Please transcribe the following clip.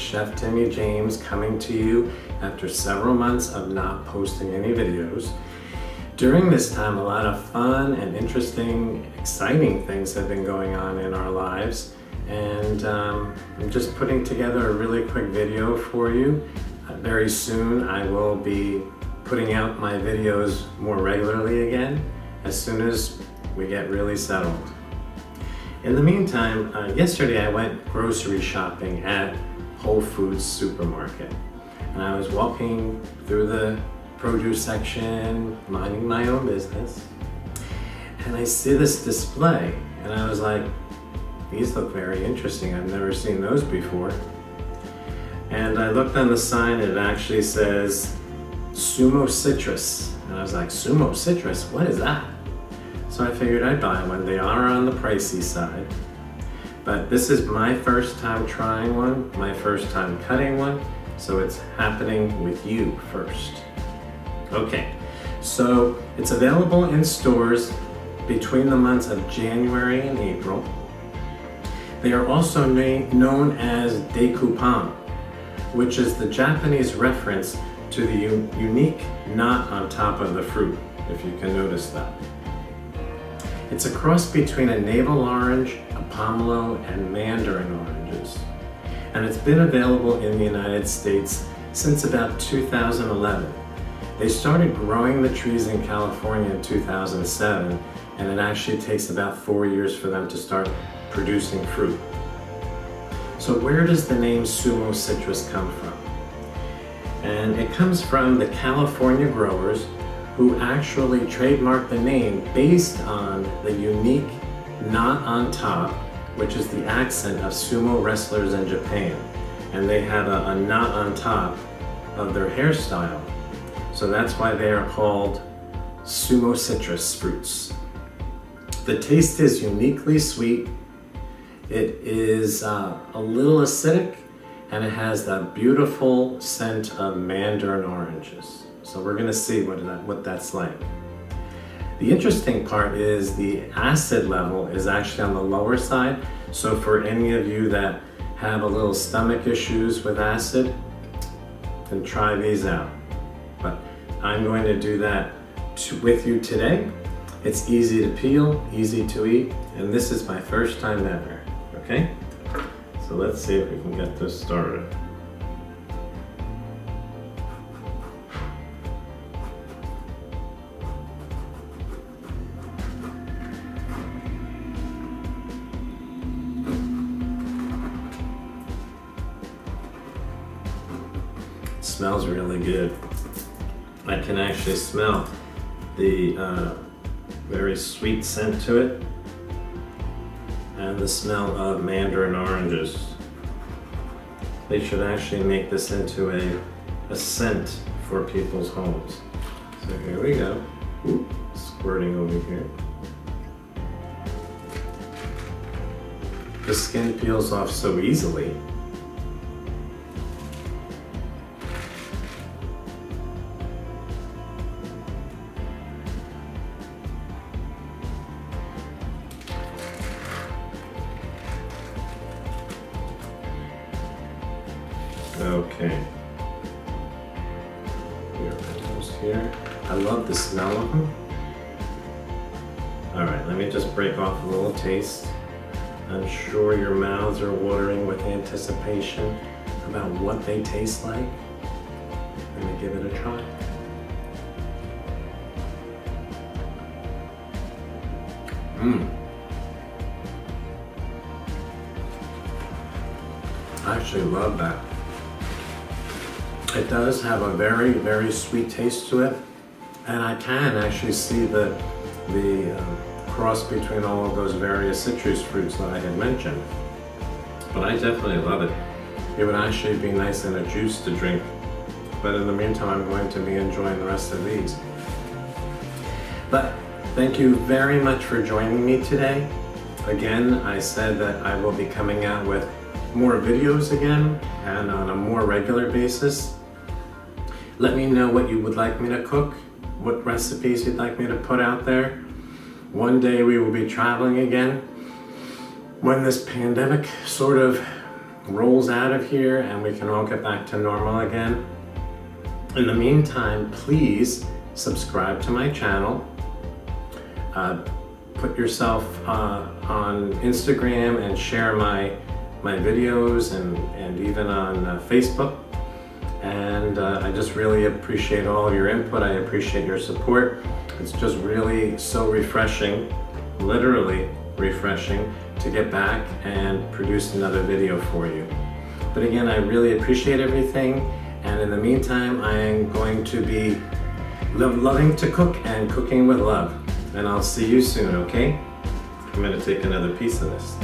Chef Timmy James, coming to you after several months of not posting any videos. During this time, a lot of fun and interesting, exciting things have been going on in our lives, and I'm just putting together a really quick video for you. Very soon I will be putting out my videos more regularly again, as soon as we get really settled. In the meantime, yesterday I went grocery shopping at Whole Foods supermarket. And I was walking through the produce section, minding my own business. And I see this display, and I was like, these look very interesting. I've never seen those before. And I looked on the sign, and it actually says Sumo Citrus. And I was like, Sumo Citrus, what is that? So I figured I'd buy one. They are on the pricey side. But this is my first time trying one, my first time cutting one, so it's happening with you first. Okay, so it's available in stores between the months of January and April. They are also known as decoupage, which is the Japanese reference to the unique knot on top of the fruit, if you can notice that. It's a cross between a navel orange, a pomelo, and mandarin oranges. And it's been available in the United States since about 2011. They started growing the trees in California in 2007, and it actually takes about 4 years for them to start producing fruit. So where does the name Sumo Citrus come from? And it comes from the California growers who actually trademarked the name based on the unique knot on top, which is the accent of sumo wrestlers in Japan. And they have a knot on top of their hairstyle. So that's why they are called Sumo Citrus fruits. The taste is uniquely sweet. It is a little acidic, and it has that beautiful scent of mandarin oranges. So we're gonna see what that's like. The interesting part is the acid level is actually on the lower side. So for any of you that have a little stomach issues with acid, then try these out. But I'm going to do that with you today. It's easy to peel, easy to eat, and this is my first time ever, okay? So let's see if we can get this started. Smells really good. I can actually smell the very sweet scent to it and the smell of mandarin oranges. They should actually make this into a scent for people's homes. So here we go. Ooh, squirting over here. The skin peels off so easily. Okay, we're almost here. I love the smell of them. All right, let me just break off a little taste. I'm sure your mouths are watering with anticipation about what they taste like. Let me give it a try. I actually love that. It does have a very, very sweet taste to it, and I can actually see the cross between all of those various citrus fruits that I had mentioned. But I definitely love it. It would actually be nice in a juice to drink, but in the meantime I'm going to be enjoying the rest of these. But thank you very much for joining me today. Again, I said that I will be coming out with more videos again and on a more regular basis. Let me know what you would like me to cook, what recipes you'd like me to put out there. One day we will be traveling again when this pandemic sort of rolls out of here and we can all get back to normal again. In the meantime, please subscribe to my channel. Put yourself on Instagram and share my videos and even on Facebook. And I just really appreciate all of your input. I appreciate your support. It's just really so refreshing, literally refreshing, to get back and produce another video for you. But again, I really appreciate everything. And in the meantime, I am going to be loving to cook and cooking with love. And I'll see you soon, okay? I'm gonna take another piece of this.